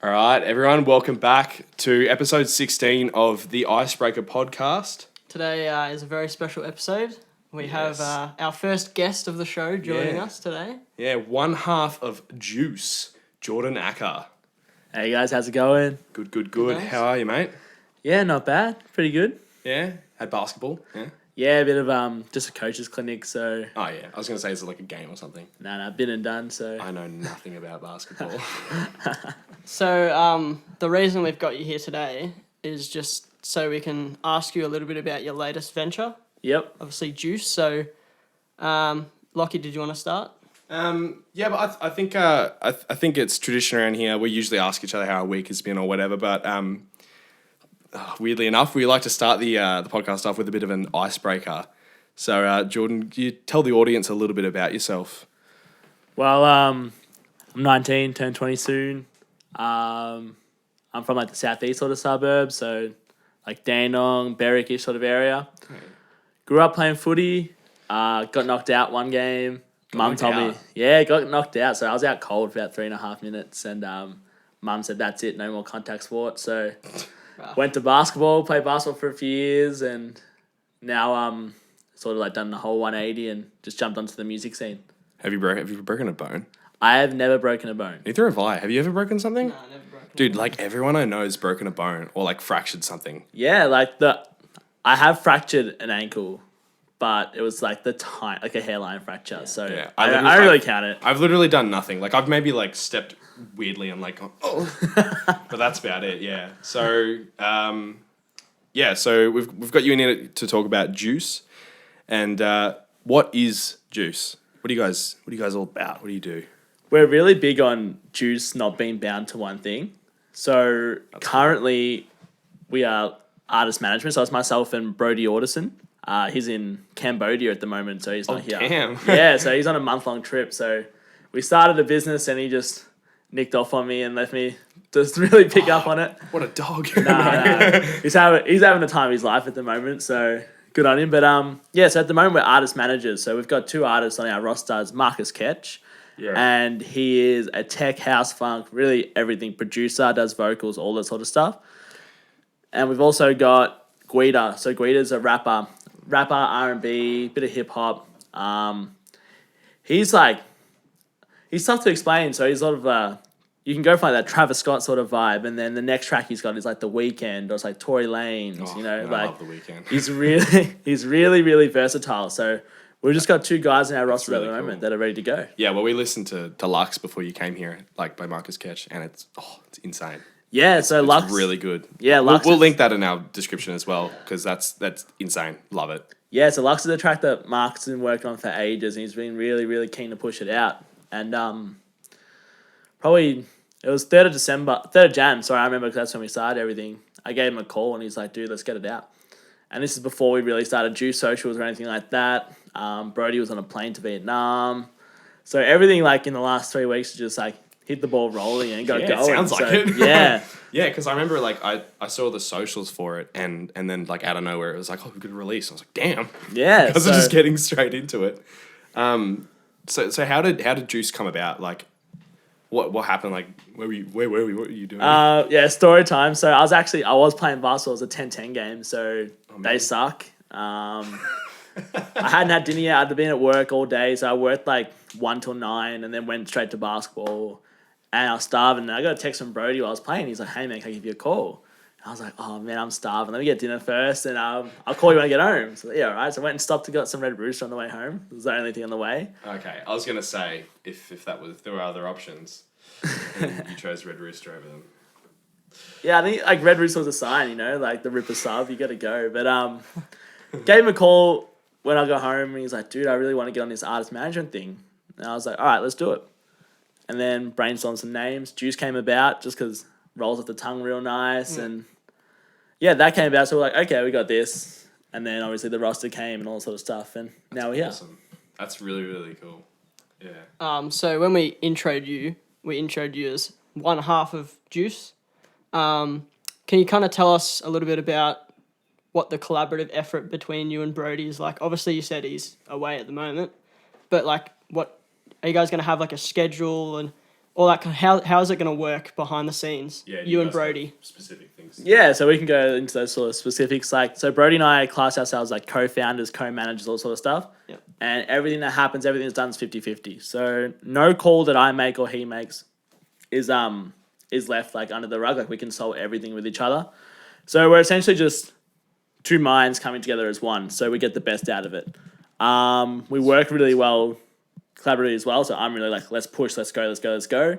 All right, everyone, welcome back to episode 16 of the Icebreaker podcast. Today is a very special episode. We have our first guest of the show joining us today. Yeah, one half of JJuice, Jordan Acker. Hey guys, how's it going? Good. Nice. How are you, mate? Yeah, not bad. Pretty good. Yeah, had basketball. Yeah. Yeah, a bit of just a coach's clinic, so Oh yeah, I was gonna say it's like a game or something. nah, been and done, so I know nothing about basketball. So the reason we've got you here today is just so we can ask you a little bit about your latest venture, Yep. obviously Juice. So, Lockie, did you want to start? Yeah, but I think I think it's tradition around here. We usually ask each other how our week has been or whatever, but weirdly enough, we like to start the podcast off with a bit of an icebreaker. So, Jordan, can you tell the audience a little bit about yourself? Well, I'm 19, turn 20 soon. I'm from like the southeast sort of suburbs, so like Dandenong, Berwick-ish sort of area. Okay. Grew up playing footy. Got knocked out one game. Mum knocked told me, out? got knocked out. So I was out cold for about 3.5 minutes, and Mum said that's it, no more contact sport. So went to basketball, played basketball for a few years, and now sort of like done the whole 180 and just jumped onto the music scene. Have you broken a bone? I have never broken a bone. Neither have I. Have you ever broken something? No, never broken. Dude, like everyone I know has broken a bone or like fractured something. Yeah, I have fractured an ankle, but it was like like a hairline fracture. So Yeah, I don't really count it. I've literally done nothing. Like I've maybe like stepped weirdly and like, oh, but that's about it. Yeah. So, so we've got you in here to talk about Juice, and what is Juice? What are you guys all about? What do you do? We're really big on Juice not being bound to one thing. So currently we are artist management. So it's myself and Brody Alderson. He's in Cambodia at the moment, so he's not here. Damn. Yeah, so he's on a month-long trip. So we started a business and he just nicked off on me and left me just really pick up on it. What a dog. Nah. He's having the time of his life at the moment, so good on him. But so at the moment we're artist managers. So we've got two artists on our roster. Marcus Kech. Yeah. And he is a tech, house funk, really everything, producer, does vocals, all that sort of stuff. And we've also got GUIDA. So GUIDA's a rapper, R&B, bit of hip hop. He's tough to explain. So he's sort of you can go for like that Travis Scott sort of vibe, and then the next track he's got is like The Weeknd or it's like Tory Lanez. I love The Weeknd. he's really versatile. So we've just got two guys in our roster really at the moment cool. that are ready to go. Yeah, well, we listened to Deluxe before you came here, like by Marcus Kech, and it's insane. Yeah, so Lux It's really good. Yeah, Lux we'll is- link that in our description as well because that's insane. Love it. Yeah, so Lux is a track that Mark's been working on for ages, and he's been really keen to push it out. And probably it was 3rd of Jan. Sorry, I remember because that's when we started everything. I gave him a call, and he's like, "Dude, let's get it out." And this is before we really started Juice socials or anything like that. Brody was on a plane to Vietnam, so everything like in the last 3 weeks is just like hit the ball rolling and got going. It sounds like it. Yeah. Yeah, because I remember like I saw the socials for it and then like out of nowhere it was like, oh, we could release. I was like, damn. Yeah. Because I'm just getting straight into it. So how did Juice come about? Like what happened? Like where were you? What were you doing? Story time. So I was playing basketball. It was a 10-10 game, so they suck. I hadn't had dinner yet. I'd been at work all day, so I worked like 1 till 9 and then went straight to basketball. And I was starving. And I got a text from Brody while I was playing. He's like, "Hey man, can I give you a call?" And I was like, "Oh man, I'm starving. Let me get dinner first, and I'll call you when I get home." So yeah, all right. So I went and stopped and got some Red Rooster on the way home. It was the only thing on the way. Okay, I was gonna say if there were other options, and you chose Red Rooster over them. Yeah, I think like Red Rooster was a sign, like the Ripper sub, you got to go. But gave him a call when I got home, and he's like, "Dude, I really want to get on this artist management thing." And I was like, "All right, let's do it." And then brainstormed some names. Juice came about just because rolls off the tongue real nice. And yeah, that came about. So we're like, okay, we got this. And then obviously the roster came and all that sort of stuff. And now we're here. Awesome. That's really cool. Yeah. So when we introed you as one half of Juice. Can you kind of tell us a little bit about what the collaborative effort between you and Brody is like? Obviously, you said he's away at the moment, but like, what are you guys going to have like a schedule and or like how is it going to work behind the scenes? Yeah, you and guys have Brody. Specific things. Yeah, so we can go into those sort of specifics. Like, so Brody and I class ourselves like co-founders, co-managers, all sort of stuff. Yeah. And everything that happens, everything that's done is 50-50. So no call that I make or he makes is left like under the rug. Like we consult everything with each other. So we're essentially just two minds coming together as one. So we get the best out of it. We work really well collaboratively as well. So I'm really like, let's push, let's go, let's go, let's go.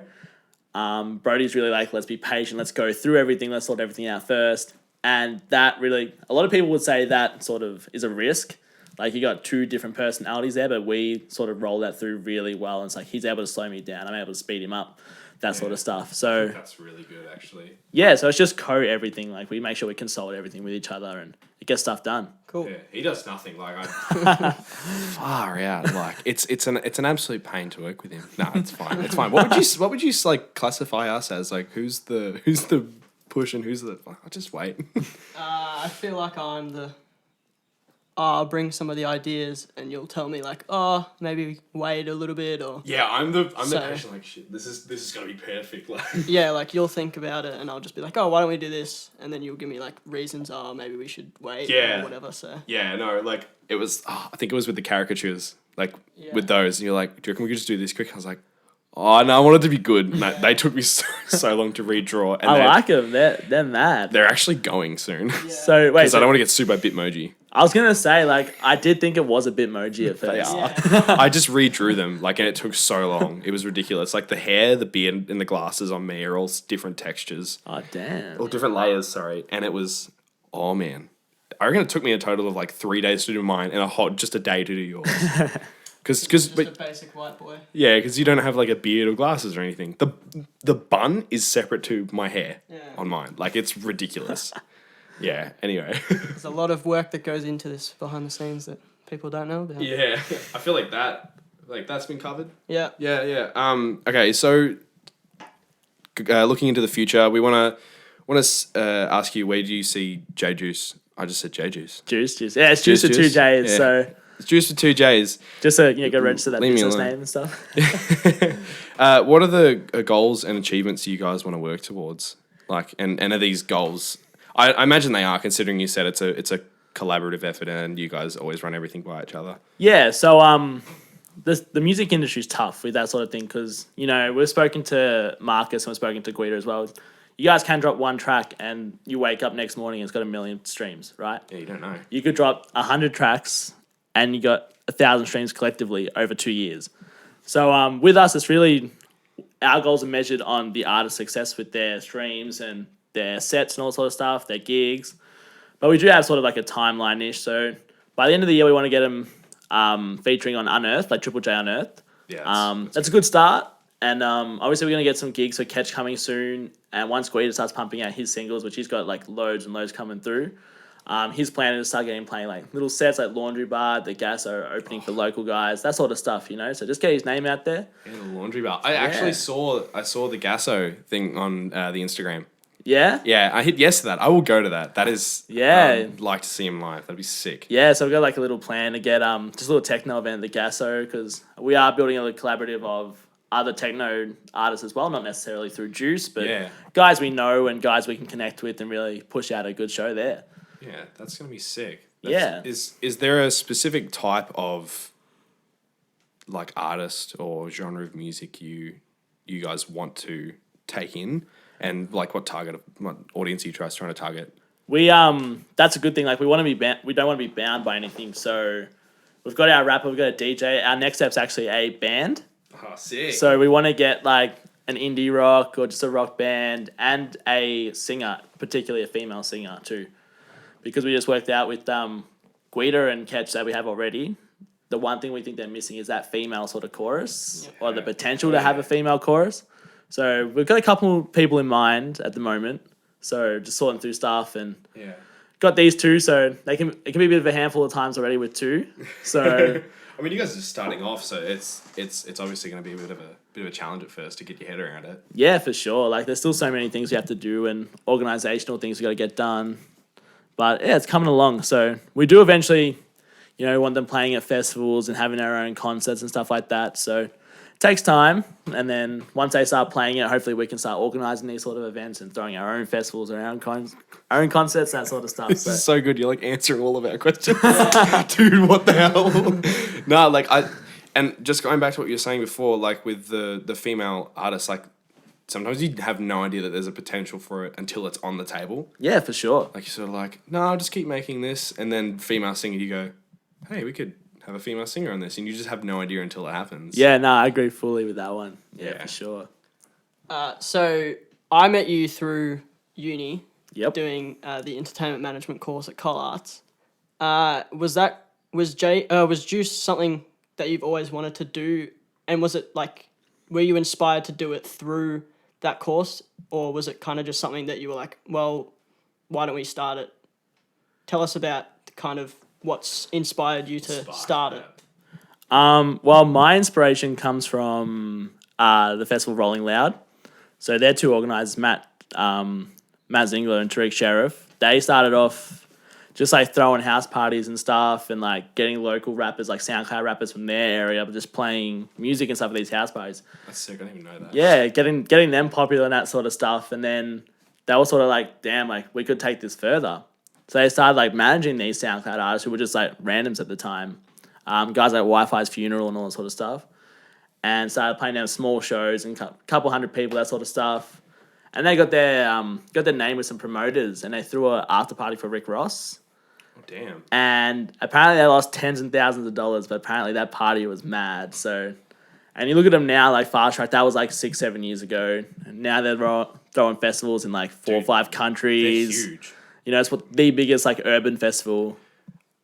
Brody's really like, let's be patient, let's go through everything, let's sort everything out first. And that really, a lot of people would say that sort of is a risk. Like you got two different personalities there, but we sort of roll that through really well. And it's like, he's able to slow me down, I'm able to speed him up, that sort of stuff. So That's really good, actually. yeah, so it's just everything. Like we make sure we consult everything with each other and it gets stuff done. Cool. Yeah, he does nothing. Like I far out. Like it's an absolute pain to work with him. No, it's fine. It's fine. What would you like classify us as? Like who's the push and who's the? I'll just wait. I feel like I'm the. I'll bring some of the ideas, and you'll tell me like, oh, maybe wait a little bit, or Yeah, I'm the So- patient. Like shit. This is gonna be perfect. Like yeah, like you'll think about it, and I'll just be like, oh, why don't we do this? And then you'll give me like reasons. Oh, maybe we should wait. Yeah. Or whatever. So yeah, no, like it was. I think it was with the caricatures. Like Yeah. with those, and you're like, do you reckon we could just do this quick? I was like, oh no, I wanted to be good. And they took me so long to redraw. And I like them. They're mad. they're actually going soon. So wait, Because I don't want to get sued by Bitmoji. I was gonna say like I did think it was a Bitmoji at first. yeah. I just redrew them, like, and it took so long. It was ridiculous. Like the hair, the beard, and the glasses on me are all different textures, Oh damn. or different layers. Sorry, and it was, oh man, I reckon it took me a total of like 3 days to do mine, and just a day to do yours. Because just a basic white boy. yeah, because you don't have like a beard or glasses or anything. The bun is separate to my hair on mine. Like it's ridiculous. Yeah. Anyway. There's a lot of work that goes into this behind the scenes that people don't know about. Yeah, I feel like that's been covered. Yeah. Yeah. Okay, so looking into the future, we want to ask you, where do you see JJuice? I just said JJuice. Juice. Yeah, it's Juice with two Juice. J's. Yeah. So It's Juice with 2 J's. just so go register that Leave me business alone. name and stuff. What are the goals and achievements you guys want to work towards? Like, and are these goals? I imagine they are, considering you said it's a collaborative effort and you guys always run everything by each other. Yeah, so the music industry is tough with that sort of thing because we've spoken to Marcus and we've spoken to GUIDA as well. You guys can drop one track and you wake up next morning and it's got 1 million streams, right? Yeah, you don't know. You could drop 100 tracks and you got 1,000 streams collectively over 2 years. So with us, it's really our goals are measured on the artist's success with their streams and their sets and all sort of stuff, their gigs. But we do have sort of like a timeline-ish. So by the end of the year, we want to get them featuring on Unearthed, like Triple J Unearthed. Yeah, That's a good start. And obviously, we're going to get some gigs for Kech coming soon. And once GUIDA starts pumping out his singles, which he's got like loads and loads coming through, his plan is to start playing like little sets like Laundry Bar, the Gas are opening for local guys, that sort of stuff, So just get his name out there. Yeah, the Laundry Bar. I actually saw the Gasso thing on the Instagram. Yeah? Yeah, I hit yes to that. I will go to that. That is, Yeah. I'd like to see him live. That'd be sick. Yeah, so we've got like a little plan to get just a little techno event at the Gasso because we are building a little collaborative of other techno artists as well, not necessarily through Juice, but guys we know and guys we can connect with and really push out a good show there. Yeah, that's gonna be sick. Yeah. Is there a specific type of like artist or genre of music you guys want to take in, and like what audience you trying to target? We that's a good thing. Like we want to be we don't want to be bound by anything. So we've got our rapper, we've got a DJ. Our next step's actually a band. Oh, sick. So we want to get like an indie rock or just a rock band and a singer, particularly a female singer too, because we just worked out with GUIDA and Kech that we have already. The one thing we think they're missing is that female sort of chorus or the potential to have a female chorus. So we've got a couple people in mind at the moment. So just sorting through stuff and got these two. So it can be a bit of a handful of times already with two. So I mean, you guys are just starting off, so it's obviously going to be a bit of a challenge at first to get your head around it. yeah, for sure. Like there's still so many things we have to do and organizational things we got to get done. But yeah, it's coming along. So we do eventually, want them playing at festivals and having our own concerts and stuff like that. So takes time, and then once they start playing it, hopefully we can start organising these sort of events and throwing our own festivals, our own concerts, that sort of stuff. This is so good. You're like answering all of our questions. Dude, what the hell? No, like and just going back to what you were saying before, like with the female artists, like sometimes you have no idea that there's a potential for it until it's on the table. Yeah, for sure. Like you're sort of like, no, I'll just keep making this, and then female singer, you go, hey, we could have a female singer on this, and you just have no idea until it happens. Yeah, no, I agree fully with that one. Yeah. For sure. So I met you through uni. Yep. Doing the entertainment management course at Collarts. Was Juice something that you've always wanted to do, and was it like, were you inspired to do it through that course, or was it kind of just something that you were like, well, why don't we start it? Tell us about kind of what's inspired you to start it. Well, my inspiration comes from the festival Rolling Loud. So their two organisers, Matt Zingler and Tariq Sheriff, they started off just like throwing house parties and stuff, and like getting local rappers, like SoundCloud rappers from their area, just playing music and stuff at these house parties. That's sick. I didn't even know that. Yeah, getting them popular and that sort of stuff. And then they were sort of like, damn, like we could take this further. So they started like managing these SoundCloud artists who were just like randoms at the time. Guys like Wi-Fi's Funeral and all that sort of stuff. And started playing them small shows and couple hundred people, that sort of stuff. And they got their name with some promoters, and they threw an after party for Rick Ross. Oh, damn. And apparently they lost tens and thousands of dollars, but apparently that party was mad. So, and you look at them now, like Fast Track, that was like 6-7 years ago. And now they're throwing festivals in like 4 or 5 countries. They're huge. You know, it's the biggest like urban festival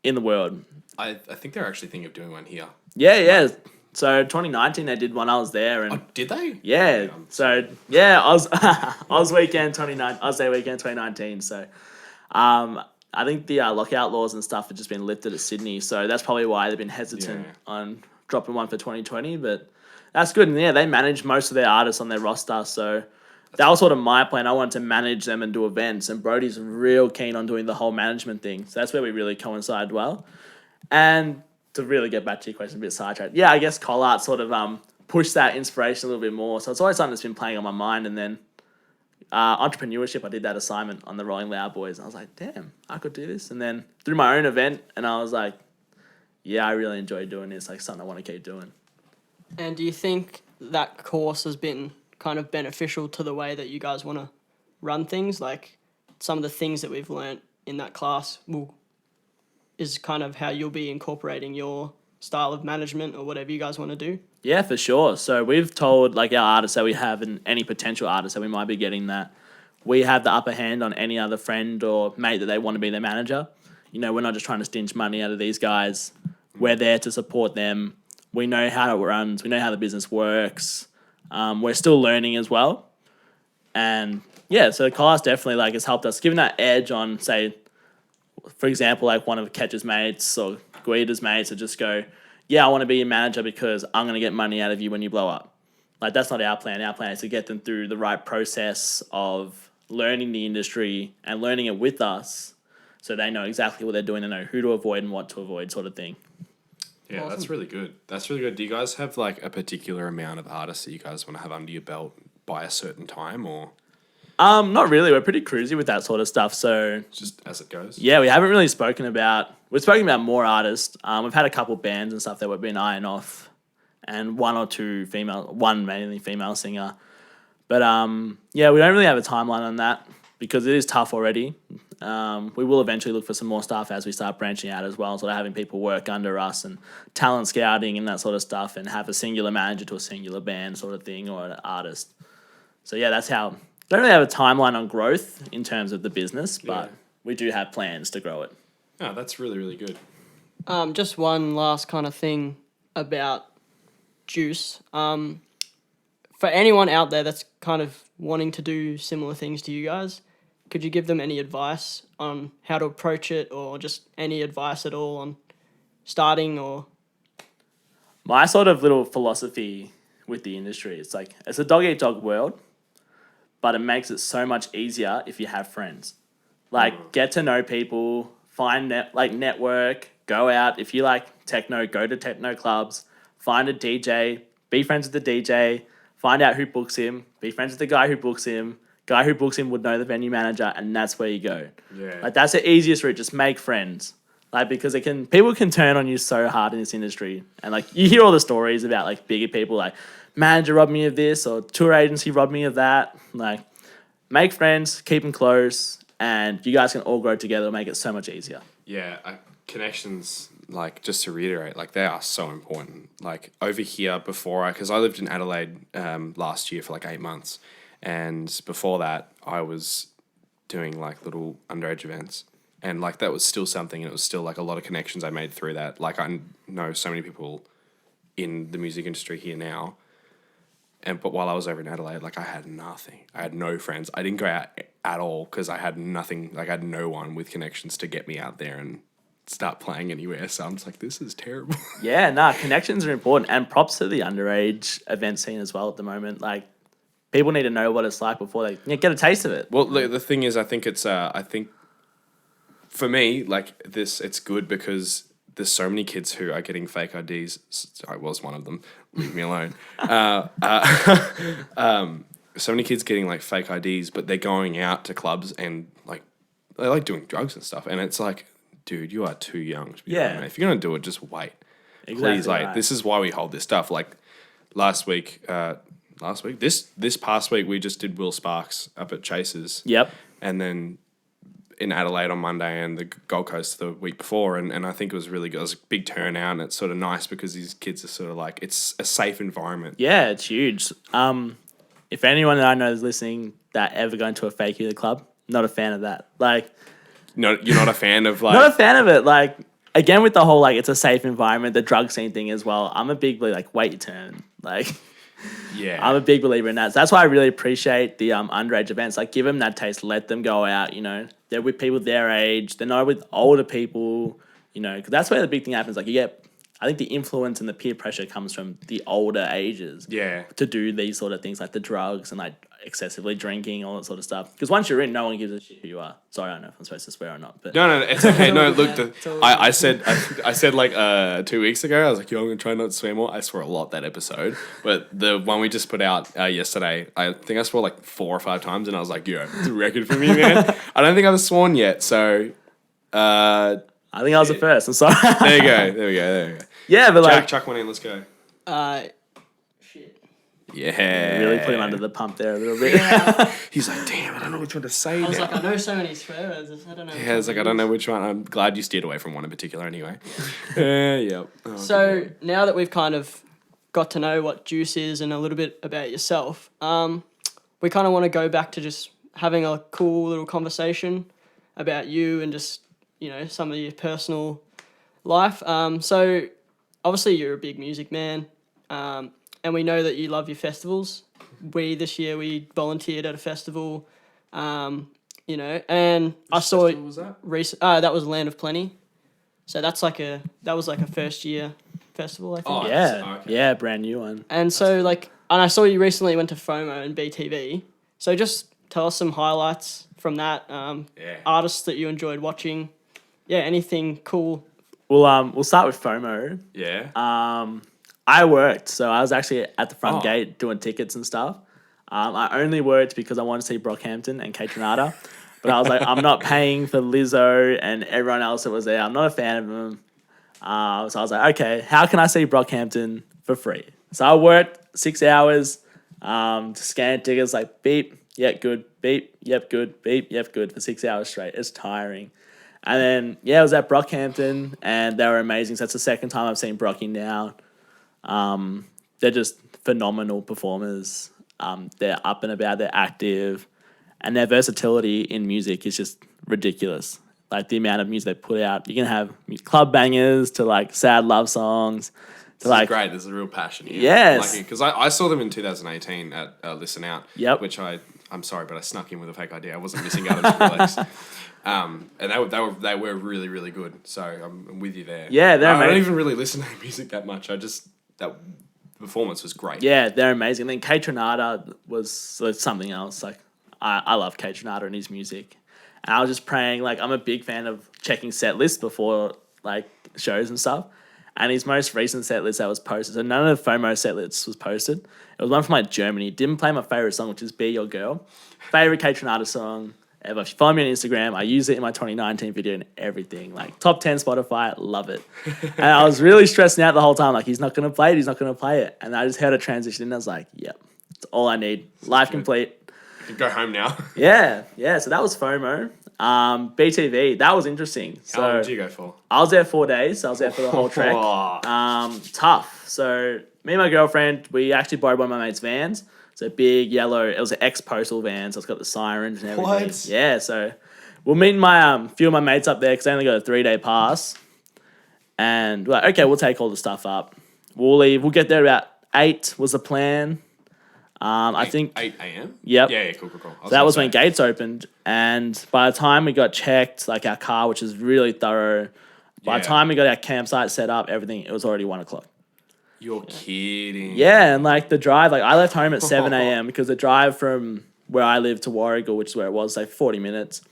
in the world. I think they're actually thinking of doing one here. Yeah. So 2019 they did one. I was there, and did they? yeah. So yeah, Oz weekend 2019. So, I think the lockout laws and stuff have just been lifted at Sydney, so that's probably why they've been hesitant on dropping one for 2020. But that's good, and yeah, they manage most of their artists on their roster, so. That was sort of my plan. I wanted to manage them and do events, and Brody's real keen on doing the whole management thing. So that's where we really coincide well. And to really get back to your question, a bit sidetracked. Yeah, I guess Collart sort of pushed that inspiration a little bit more. So it's always something that's been playing on my mind. And then entrepreneurship, I did that assignment on the Rolling Loud Boys. And I was like, damn, I could do this. And then through my own event, and I was like, yeah, I really enjoy doing this. Like something I want to keep doing. And do you think that course has been kind of beneficial to the way that you guys want to run things? Like some of the things that we've learnt in that class is kind of how you'll be incorporating your style of management or whatever you guys want to do? Yeah, for sure. So we've told like our artists that we have and any potential artists that we might be getting that we have the upper hand on any other friend or mate that they want to be their manager. You know, we're not just trying to stinge money out of these guys. We're there to support them. We know how it runs. We know how the business works. We're still learning as well. And yeah, so the class definitely like has helped us, given that edge on, say, for example, like one of Kech's mates or GUIDA's mates to just go, yeah, I want to be your manager because I'm going to get money out of you when you blow up. Like that's not our plan. Our plan is to get them through the right process of learning the industry and learning it with us so they know exactly what they're doing and know who to avoid and what to avoid sort of thing. Yeah, awesome. That's really good. That's really good. Do you guys have like a particular amount of artists that you guys want to have under your belt by a certain time, or? Not really. We're pretty cruisy with that sort of stuff. So it's just as it goes. Yeah, we haven't really spoken about. We're spoken about more artists. We've had a couple bands and stuff that we've been eyeing off, and one mainly female singer. But yeah, we don't really have a timeline on that because it is tough already. We will eventually look for some more stuff as we start branching out as well, sort of having people work under us and talent scouting and that sort of stuff, and have a singular manager to a singular band sort of thing or an artist. So yeah, that's how. Don't really have a timeline on growth in terms of the business, but we do have plans to grow it. Oh, that's really, really good. Just one last kind of thing about Juice. For anyone out there that's kind of wanting to do similar things to you guys, could you give them any advice on how to approach it, or just any advice at all on starting? Or my sort of little philosophy with the industry, it's like it's a dog-eat-dog world, but it makes it so much easier if you have friends. Like, get to know people, find network, go out. If you like techno, go to techno clubs, find a DJ, be friends with the DJ, find out who books him, be friends with the guy who books him. Guy who books him would know the venue manager, and that's where you go. Yeah. Like, that's the easiest route. Just make friends. Like, because people can turn on you so hard in this industry. And, like, you hear all the stories about, like, bigger people, like, manager robbed me of this or tour agency robbed me of that. Like, make friends, keep them close, and you guys can all grow together and make it so much easier. Yeah, connections, like, just to reiterate, like, they are so important. Like, over here before, because I lived in Adelaide last year for, like, 8 months. And before that, I was doing, like, little underage events. And, like, that was still something, and it was still, like, a lot of connections I made through that. Like, I know so many people in the music industry here now. But while I was over in Adelaide, like, I had nothing. I had no friends. I didn't go out at all because I had nothing. Like, I had no one with connections to get me out there and start playing anywhere. So I'm just like, this is terrible. Yeah, connections are important. And props to the underage event scene as well at the moment. Like, people need to know what it's like before they get a taste of it. Well, the thing is, I think for me, like, it's good because there's so many kids who are getting fake IDs. I was one of them. Leave me alone. So many kids getting, like, fake IDs, but they're going out to clubs and, like, they like doing drugs and stuff. And it's like, dude, you are too young to be doing that. If you're gonna do it, just wait. Exactly. Please, like, this is why we hold this stuff. Like, this past week, we just did Will Sparks up at Chase's. Yep. And then in Adelaide on Monday and the Gold Coast the week before. And I think it was really good. It was a big turnout, and it's sort of nice because these kids are sort of like, it's a safe environment. Yeah, it's huge. If anyone that I know is listening that ever going to a fake youth club, not a fan of that. Like, No, you're not a fan of, like... Not a fan of it. Like, again, with the whole, like, it's a safe environment, the drug scene thing as well. I'm a big, like, wait your turn. Like... Yeah, I'm a big believer in that. So that's why I really appreciate the underage events. Like, give them that taste. Let them go out, you know. They're with people their age. They're not with older people, you know. Because that's where the big thing happens. Like, I think the influence and the peer pressure comes from the older ages. Yeah. To do these sort of things, like the drugs and, like, excessively drinking, all that sort of stuff. Because once you're in, no one gives a shit who you are. Sorry, I don't know if I'm supposed to swear or not. But No, it's okay. No, look, I said like 2 weeks ago, I was like, yo, I'm going to try not to swear more. I swore a lot that episode. But the one we just put out yesterday, I think I swore like 4 or 5 times, and I was like, yo, it's a record for me, man. I don't think I've sworn yet, so... I think I was the first. I'm sorry. There we go. Yeah, but Chuck one in, let's go. Shit. Yeah. Really put him under the pump there a little bit. Yeah. He's like, damn, I don't know which one to say I was now. like, I know so many swear words. I don't know. Yeah, it's like, I don't know which one. I'm glad you steered away from one in particular anyway. Yeah. Oh, so now that we've kind of got to know what Juice is and a little bit about yourself, we kind of want to go back to just having a cool little conversation about you and just, you know, some of your personal life. So obviously you're a big music man, and we know that you love your festivals. This year we volunteered at a festival, you know, and I saw festival was that? That was Land of Plenty. So that was like a first year festival, I think. Oh, Yeah, okay. yeah, brand new one. And so and I saw you recently went to FOMO and BTV. So just tell us some highlights from that. Artists that you enjoyed watching. Yeah, anything cool. We'll start with FOMO. Yeah. I worked, so I was actually at the front gate doing tickets and stuff. I only worked because I wanted to see Brockhampton and Kech and GUIDA. But I was like, I'm not paying for Lizzo and everyone else that was there. I'm not a fan of them. So I was like, okay, how can I see Brockhampton for free? So I worked 6 hours to scan tickets, like beep, yep, good, beep, yep, good, beep, yep, good for 6 hours straight. It's tiring. And then, I was at Brockhampton and they were amazing. So that's the second time I've seen Brocky now. They're just phenomenal performers. They're up and about, they're active, and their versatility in music is just ridiculous. Like the amount of music they put out. You can have club bangers to like sad love songs. To This is great. There's a real passion here. Yes. Because I saw them in 2018 at Listen Out. Yep. Which I'm sorry, but I snuck in with a fake idea. I wasn't missing out on Skrillex. And they were really, really good. So I'm with you there. Yeah, they're I don't amazing. even really listen to music that much. That performance was great. Yeah, they're amazing. And then Kech and GUIDA was something else. Like I love Kech and GUIDA and his music. And I was just praying, like I'm a big fan of checking set lists before like shows and stuff. And his most recent set list that was posted, so none of the FOMO set lists was posted. It was one from like Germany. Didn't play my favorite song, which is "Be Your Girl." Favorite Kech and GUIDA song ever. If you follow me on Instagram, I use it in my 2019 video and everything. Like top 10 Spotify, love it. And I was really stressing out the whole time. Like he's not gonna play it. He's not gonna play it. And I just heard a transition, and I was like, "Yep, it's all I need. Life complete." You can go home now. Yeah. So that was FOMO. BTV, that was interesting. So How long did you go for? I was there 4 days. So I was there for the whole trek. Tough. So me and my girlfriend, we actually borrowed one of my mate's vans. So big yellow. It was an ex-postal van, so it's got the sirens and everything. What? Yeah. So we're meeting my few of my mates up there because they only got a 3-day pass. And we're like, okay, we'll take all the stuff up. We'll leave. We'll get there about 8 was the plan. I think 8 a.m. Yep. Yeah, cool. So that was when gates opened, and by the time we got checked, like our car, which is really thorough, by the time we got our campsite set up, everything, it was already 1 o'clock. You're kidding. Yeah, and like the drive, like I left home at 7 a.m. because the drive from where I live to Warragul, which is where it was, like 40 minutes.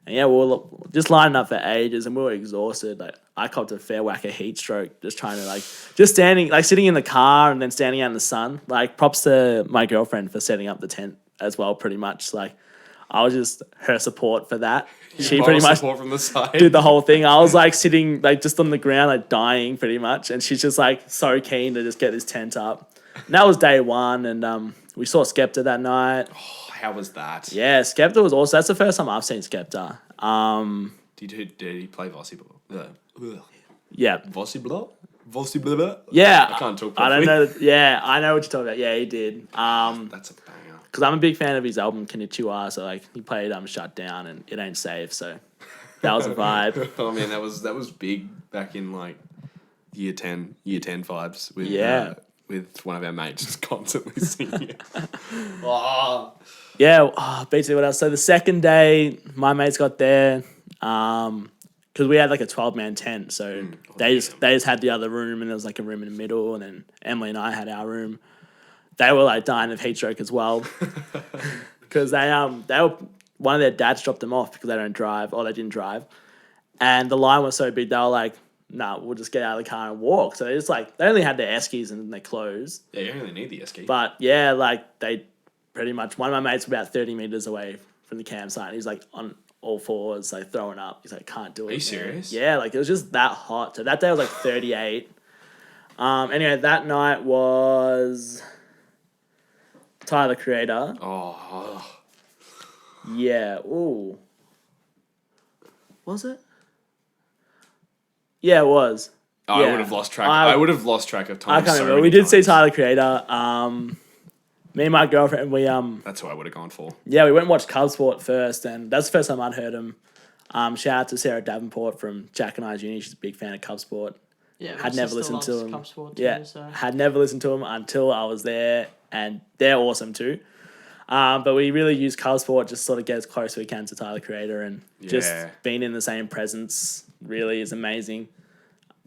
And yeah, we were just lining up for ages, and we were exhausted. Like I copped a fair whack of heat stroke just trying to just standing, like sitting in the car and then standing out in the sun. Like props to my girlfriend for setting up the tent as well, pretty much. Like I was just her support for that. She pretty much support from the side. did the whole thing. I was like sitting like just on the ground, like dying pretty much. And she's just like so keen to just get this tent up. And that was day 1. And we saw Skepta that night. How was that? Yeah, Skepta was awesome. That's the first time I've seen Skepta. Did he play volleyball? Yeah. Volleyball? Yeah. I can't talk I properly. don't know. Yeah, I know what you're talking about. Yeah, he did. That's a banger. Because I'm a big fan of his album Konnichiwa, so like he played Shut Down and It Ain't Safe, so that was a vibe. Oh man, that was big back in like year 10 vibes with with one of our mates just constantly singing it. Yeah, basically what else? So the second day, my mates got there, because we had like a 12-man tent, so they just had the other room, and there was like a room in the middle, and then Emily and I had our room. They were like dying of heat stroke as well, because they were, one of their dads dropped them off because they don't drive, or they didn't drive, and the line was so big they were like, "Nah, we'll just get out of the car and walk." So they only had their eskies and their clothes. Yeah, you only need the esky. But yeah, like they pretty much, one of my mates was about 30 meters away from the campsite. He's like on all fours, like throwing up. He's like, "Can't do it." Are you serious? Yeah, like it was just that hot. So that day was like 38. Anyway, that night was Tyler Creator. Oh. Yeah. Ooh. Was it? Yeah, it was. I Yeah. would have lost track. I would have lost track of time. I can't so remember. many We did see times. Tyler Creator. Me and my girlfriend, we That's who I would have gone for. yeah, we went and watched Cub Sport first, and that's the first time I'd heard him. Shout out to Sarah Davenport from Jack and I's uni. She's a big fan of Cub Sport. Yeah, Had never listened to him. Cup Sport too, Yeah, so. had never listened to him until I was there, and they're awesome too. But we really use Cub Sport just sort of get as close as we can to Tyler Creator, and just Yeah. being in the same presence really is amazing.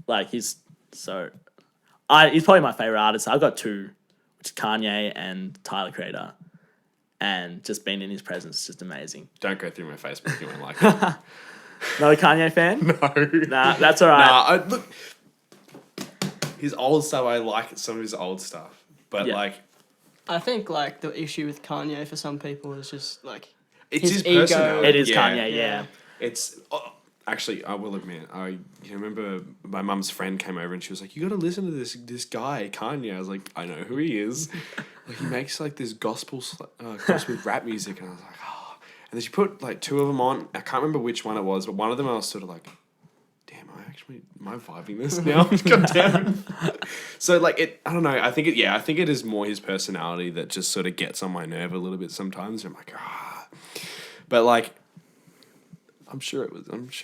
Like he's probably my favorite artist. I've got 2, which is Kanye and Tyler Creator, and just being in his presence is just amazing. Don't go through my Facebook. You won't like it. Not a Kanye fan? No. Nah, that's all right. Look, his old stuff, I like some of his old stuff. But, Yeah. like, I think like the issue with Kanye for some people is just like it's his ego. personality. It is Yeah. Kanye, yeah. It's... actually, I will admit, I remember my mum's friend came over and she was like, "You got to listen to this guy, Kanye." I was like, "I know who he is." Like, he makes, like, this gospel rap music. And I was like, oh. And then she put, like, 2 of them on. I can't remember which one it was, but one of them I was sort of like, damn, am I vibing this now? God damn it. So, like, I don't know. I think it is more his personality that just sort of gets on my nerve a little bit sometimes. I'm like, But, like, I'm sure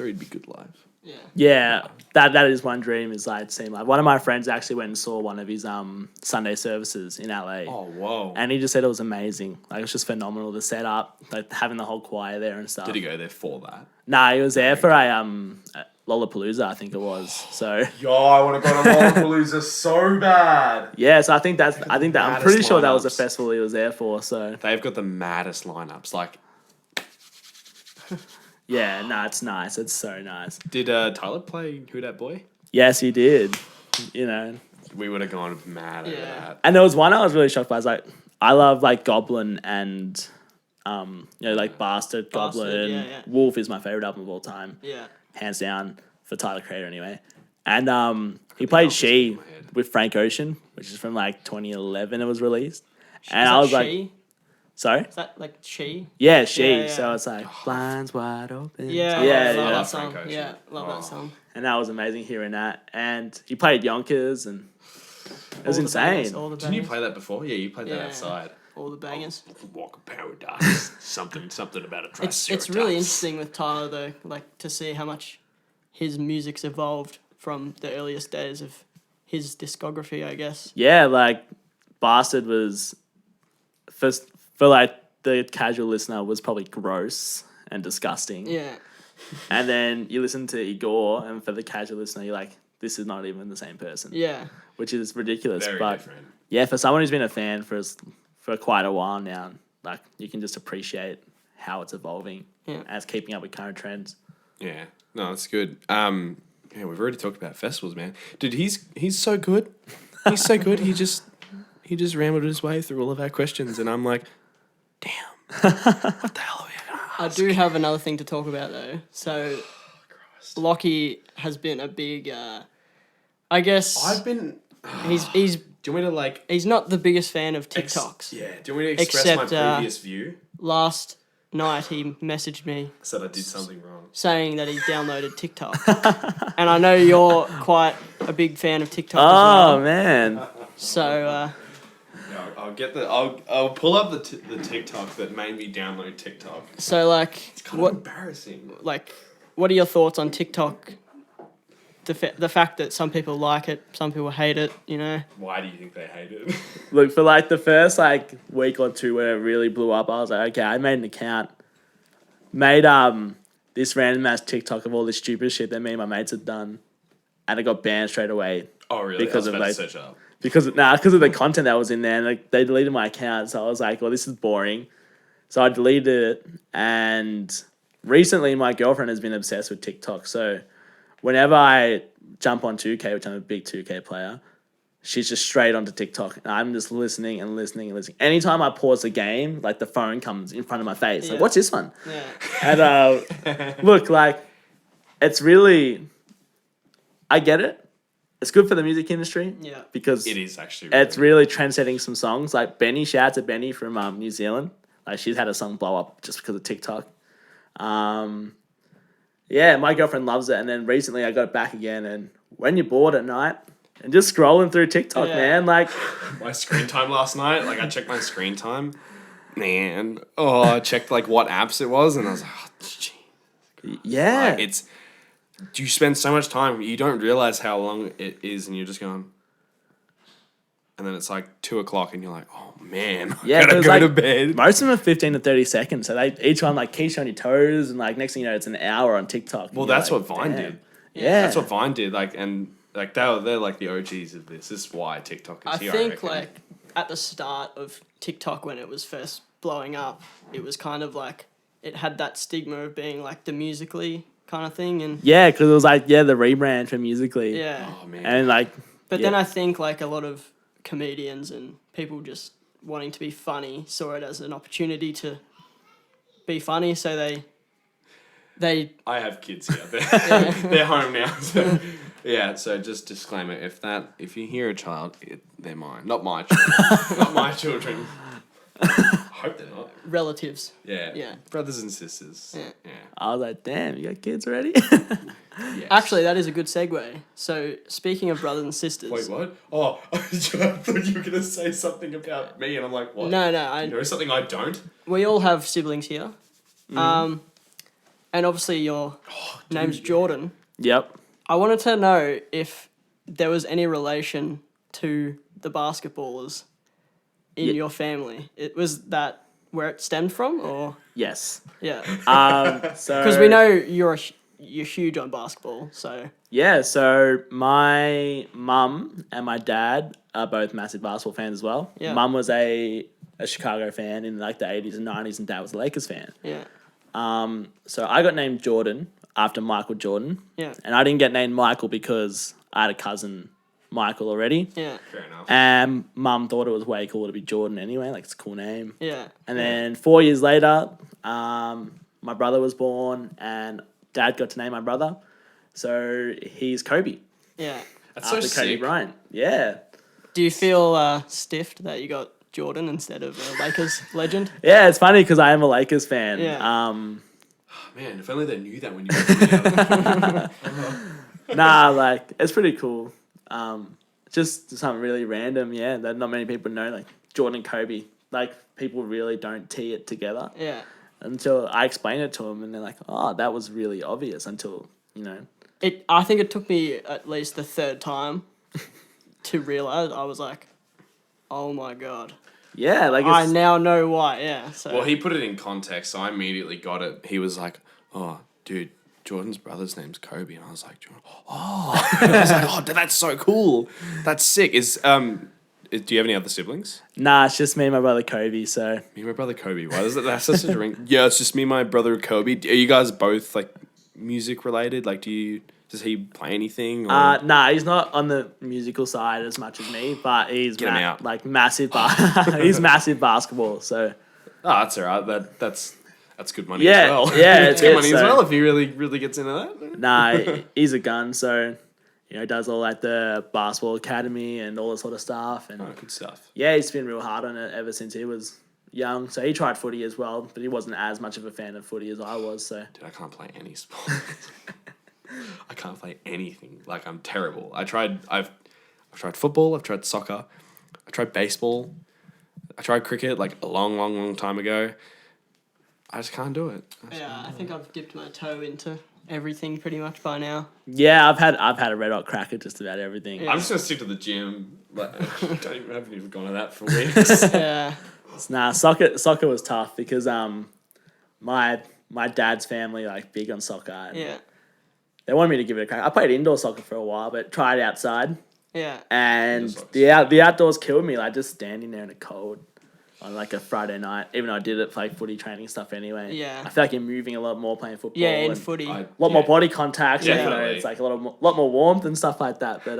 he'd be good live. Yeah. Yeah, that is one dream, is like seem like one of my friends actually went and saw one of his Sunday services in LA. Oh, whoa. And he just said it was amazing. Like it was just phenomenal to set up, like having the whole choir there and stuff. Did he go there for that? Nah, he was there for a Lollapalooza, I think it was. So Yo, I want to go to Lollapalooza so bad. yeah, so I think I'm maddest pretty sure that was the lineups. festival he was there for. So They've got the maddest lineups. Like, yeah, no, it's nice. It's so nice. did Tyler play Who Dat Boy? Yes, he did. you know. We would have gone mad over that. And there was one I was really shocked by. I was like, I love like Goblin and, like Bastard, Goblin. yeah. Wolf is my favorite album of all time. Yeah. Hands down for Tyler Creator anyway. And he played She with Frank Ocean, which is from like 2011 it was released. And I was like, sorry? Is that like She? Yeah, She. Yeah. So it's like, blinds wide open. Yeah, Yeah, love yeah. that song. Frank Ocean. Yeah, love that song. And that was amazing hearing that. And he played Yonkers and it was All the insane. bangers, all the Didn't you bangers. play that before? Yeah, you played that Yeah. outside. All the bangers. Walk of Paradise. something about a It's really interesting with Tyler though, like to see how much his music's evolved from the earliest days of his discography, I guess. Yeah, like Bastard was for like the casual listener was probably gross and disgusting. Yeah. And then you listen to Igor, and for the casual listener, you're like, this is not even the same person. Yeah. Which is ridiculous. Very but different. yeah, for someone who's been a fan for quite a while now, like you can just appreciate how it's evolving Yeah. as keeping up with current trends. Yeah. No, that's good. Yeah, we've already talked about festivals, man. Dude, he's so good. He's so good. He just rambled his way through all of our questions, and I'm like, damn, what the hell are we gonna ask? I do have another thing to talk about though. So Lockie has been a big I guess I've been. he's Do you want me to like? he's not the biggest fan of TikToks. Yeah. Do you want me to express Except, my previous view? Last night he messaged me Said I did something wrong. saying that he downloaded TikTok. And I know you're quite a big fan of TikTok as Oh well. man. So Yeah, I'll get the. I'll pull up the TikTok that made me download TikTok. so like It's kind what of embarrassing. like what are your thoughts on TikTok? The fact that some people like it, some people hate it, you know. Why do you think they hate it? Look, for like the first like week or two where it really blew up, I was like, okay, I made an account. Made this random ass TikTok of all this stupid shit that me and my mates had done. And it got banned straight away. Oh really? Because I was of, about like- to search it up. Because of the content that was in there, and like they deleted my account, so I was like, well, this is boring. So I deleted it, and recently my girlfriend has been obsessed with TikTok. So whenever I jump on 2K, which I'm a big 2K player, she's just straight onto TikTok, and I'm just listening and listening and listening. Anytime I pause the game, like the phone comes in front of my face. Yeah. Like, what's this one? Yeah. And look, like, it's really, I get it. It's good for the music industry. Yeah. Because It is actually. it's really trend-setting some songs. Like Benny, shout out to Benny from New Zealand. Like she's had a song blow up just because of TikTok. Yeah, my girlfriend loves it. And then recently I got it back again. And when you're bored at night and just scrolling through TikTok, Yeah. man, like, my screen time last night. Like I checked my screen time, man. Oh, I checked like what apps it was, and I was like, oh, gee. yeah. Like, it's. You spend so much time, you don't realize how long it is, and you're just going. And then it's like 2:00, and you're like, oh man, I Yeah, gotta 'cause, go like, to bed. Most of them are 15 to 30 seconds. So they each one like keeps you on your toes, and like next thing you know, it's an hour on TikTok. Well, And you're that's like, what Vine damn. did. Yeah. That's what Vine did. Like, and like they're like the OGs of this. This is why TikTok is I here. think reckon. like at the start of TikTok when it was first blowing up, it was kind of like it had that stigma of being like the Musically kind of thing, and Yeah, because it was like, the rebrand for Musically. yeah. Oh man. And like, But yeah. then I think like a lot of comedians and people just wanting to be funny saw it as an opportunity to be funny, so they I have kids here. They're home now. So, yeah. So just disclaimer: if you hear a child, they're mine, not my children. Not my children. I hope they're not. relatives. Yeah. Yeah. Brothers and sisters. Yeah. Yeah. I was like, damn, you got kids already? Yes. Actually, that is a good segue. So speaking of brothers and sisters. Wait, what? Oh, I thought you were gonna say something about me, and I'm like, what? No, You know something I don't. we all have siblings here. Mm-hmm. And obviously your name's Jordan. Yep. I wanted to know if there was any relation to the basketballers in your family. It was that where it stemmed from, or Yes. yeah, So because we know you're huge on basketball. So Yeah, so my mum and my dad are both massive basketball fans as well. Yeah. Mum was a Chicago fan in like the 80s and 90s, and dad was a Lakers fan. yeah, So I got named Jordan after Michael Jordan. yeah, And I didn't get named Michael because I had a cousin Michael already. Yeah. Fair enough. And Mum thought it was way cooler to be Jordan anyway. Like, it's a cool name. Yeah. And then 4 years later, my brother was born, and Dad got to name my brother. So he's Kobe. Yeah. That's so After Kobe sick. Bryant. Yeah. Do you feel stiffed that you got Jordan instead of a Lakers legend? Yeah, it's funny because I am a Lakers fan. Yeah. Man, if only they knew that when you were together. Nah, like, it's pretty cool. Just something really random, yeah, that not many people know, like Jordan and Kobe. Like, people really don't tee it together Yeah. until I explain it to them, and they're like, oh, that was really obvious until, you know. I think it took me at least the third time to realize. I was like, oh my God. Yeah, like, I it's, now know why, yeah. So Well, he put it in context, so I immediately got it. He was like, "Oh, dude, Jordan's brother's name's Kobe," and I was like, "Oh," I was like, "Oh, that's so cool. That's sick." Do you have any other siblings? nah, it's just me and my brother Kobe, so. Me and my brother Kobe. Why is it that's such a ring? Yeah, it's just me and my brother Kobe. Are you guys both like music related? Like, does he play anything? Or? Nah, he's not on the musical side as much as me, but he's Get him out. like massive. He's massive basketball. So Oh, that's all right. That's good money Yeah, as well. yeah, it's good money as so- well if he really gets into that. nah, he's a gun. So does all like the basketball academy and all that sort of stuff. And Oh, good stuff. yeah, he's been real hard on it ever since he was young. So he tried footy as well, but he wasn't as much of a fan of footy as I was. So Dude, I can't play any sport. I can't play anything. Like, I'm terrible. I've tried football, I've tried soccer, I tried baseball, I tried cricket like a long time ago. I just can't do it. yeah, I think I've dipped my toe into everything pretty much by now. yeah, I've had a red hot crack at just about everything. Yeah. I'm just gonna stick to the gym. Like, I haven't even gone to that for weeks. Yeah. Nah, soccer was tough because my dad's family like big on soccer. And Yeah. they wanted me to give it a crack. I played indoor soccer for a while, but tried outside. Yeah. And Indoor the outdoors killed me, like just standing there in the cold on like a Friday night, even though I did it for like footy training stuff anyway. Yeah. I feel like you're moving a lot more playing football. Yeah, in and footy. a lot more body contact. You know, Definitely. it's like a lot more warmth and stuff like that. But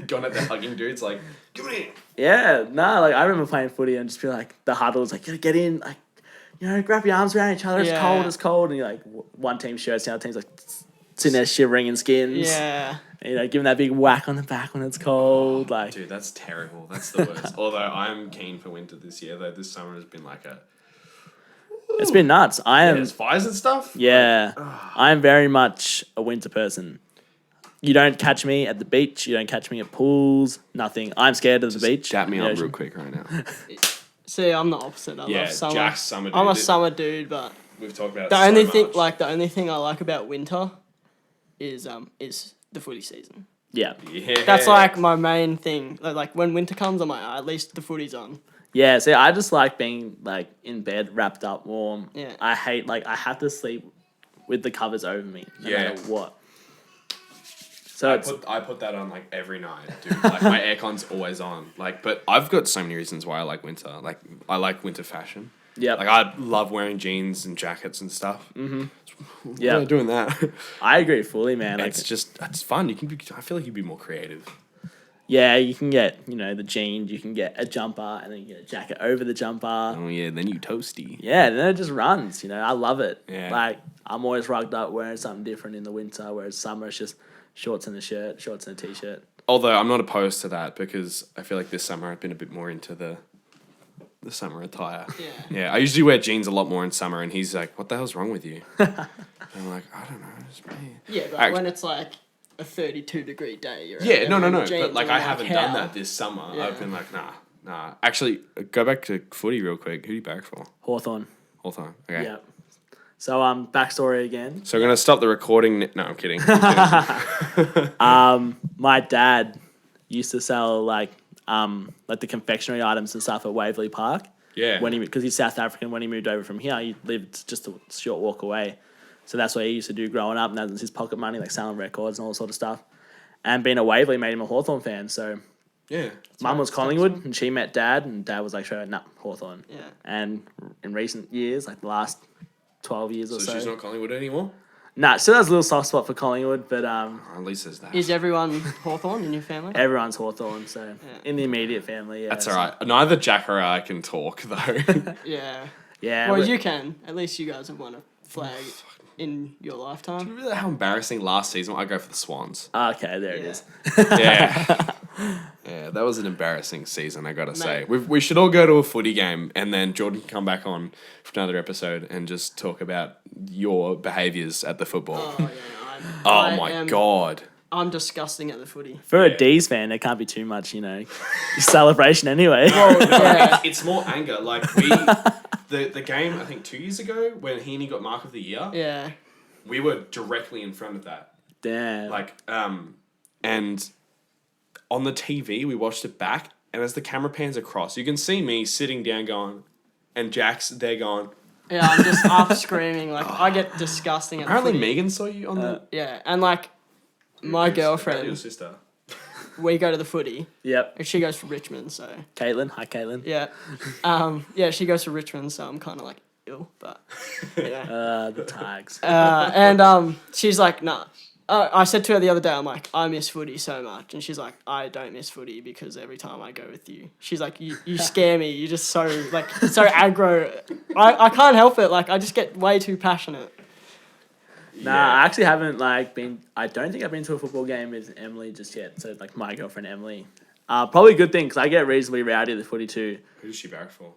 Gone at the hugging dudes like, give it in. yeah, no, like I remember playing footy and just be like the huddles, like you get in, like grab your arms around each other. Yeah. It's cold, and you're like one team shirts, the other team's like sitting there shivering in skins. Yeah. Giving that big whack on the back when it's cold. Like, Dude, that's terrible. That's the worst. Although I'm keen for winter this year, though this summer has been like it's been nuts. I am. there's fires and stuff. Yeah, I am very much a winter person. You don't catch me at the beach. You don't catch me at pools. Nothing. I'm scared of the beach. Dap me You up know, real quick right now. See, I'm the opposite. I Yeah, love summer. Jack's summer dude. I'm a summer dude, but We've talked about it the so only much. thing I like about winter is the footy season. Yeah. Yeah. That's like my main thing. Like when winter comes, I'm like, at least the footy's on. Yeah. See, I just like being like in bed, wrapped up, warm. Yeah. I hate I have to sleep with the covers over me, no matter what. So I put that on like every night, dude. Like my aircon's always on. Like, but I've got so many reasons why I like winter. Like I like winter fashion. yeah, Like I love wearing jeans and jackets and stuff. yeah, Yeah, doing that. I agree fully, man. Like, It's fun. You can be. I feel like you'd be more creative. yeah, you can get the jeans, you can get a jumper, and then you get a jacket over the jumper. Oh yeah, then you toasty. Yeah, and then it just runs. I love it. Yeah. Like I'm always rugged up wearing something different in the winter, whereas summer it's just shorts and a shirt, shorts and a t-shirt. Although I'm not opposed to that because I feel like this summer I've been a bit more into the summer attire. Yeah. Yeah, I usually wear jeans a lot more in summer, and he's like, "What the hell's wrong with you?" And I'm like, "I don't know, it's me." Yeah, but Act- when it's like a 32-degree day, you're Yeah, out no, there no. in jeans, But like, and I I'm haven't how? done that this summer. Yeah. I've been like, nah. Actually, go back to footy real quick. Who do you back for? Hawthorn. Hawthorn. Okay. Yeah. So backstory again. So we're gonna stop the recording. No, I'm kidding. My dad used to sell like the confectionery items and stuff at Waverley Park. Yeah. Because he's South African. When he moved over from here, he lived just a short walk away. So that's what he used to do growing up, and that was his pocket money, like selling records and all sort of stuff. And being a Waverley made him a Hawthorn fan. So Yeah. Mum was Collingwood, and she met Dad, and Dad was like, "Sure, nah, Hawthorn." Yeah. And in recent years, like the last 12 years or So so, she's not Collingwood anymore. Nah, still has a little soft spot for Collingwood, but At least there's that. Is everyone Hawthorn in your family? everyone's Hawthorn, so in the immediate family, yeah. That's all right. Neither Jack or I can talk though. Yeah. Yeah. Well, but- you can. At least you guys have won a flag in your lifetime. Remember how embarrassing last season? I go for the Swans. Okay, there it Yeah. is. Yeah. Yeah, that was an embarrassing season, I gotta say. We should all go to a footy game and then Jordan can come back on for another episode and just talk about your behaviours at the football. Oh, yeah. Oh my God. I'm disgusting at the footy. For a D's fan, there can't be too much, celebration anyway. Yeah. It's more anger. Like, the game, I think 2 years ago, when Heaney got Mark of the Year, Yeah. we were directly in front of that. Damn. Like, and on the TV, we watched it back, and as the camera pans across, you can see me sitting down going, and Jack's there going. Yeah, I'm just up screaming. Like, I get disgusting at Apparently, the footy. Megan saw you on the. Yeah, and like, my Your girlfriend, sister. we go to the footy, Yep. and she goes for Richmond, so. Caitlin. Hi, Caitlin. Yeah. Yeah, she goes for Richmond, so I'm kind of like ill, but. Yeah. The tags. And she's like, nah. I said to her the other day, I'm like, I miss footy so much. And she's like, I don't miss footy because every time I go with you. She's like, you scare me. You're just so, like, so aggro. I can't help it. Like, I just get way too passionate. Nah, I actually haven't been. I don't think I've been to a football game with Emily just yet. So my girlfriend Emily. Probably a good thing because I get reasonably rowdy at the footy too. Who does she barrack for?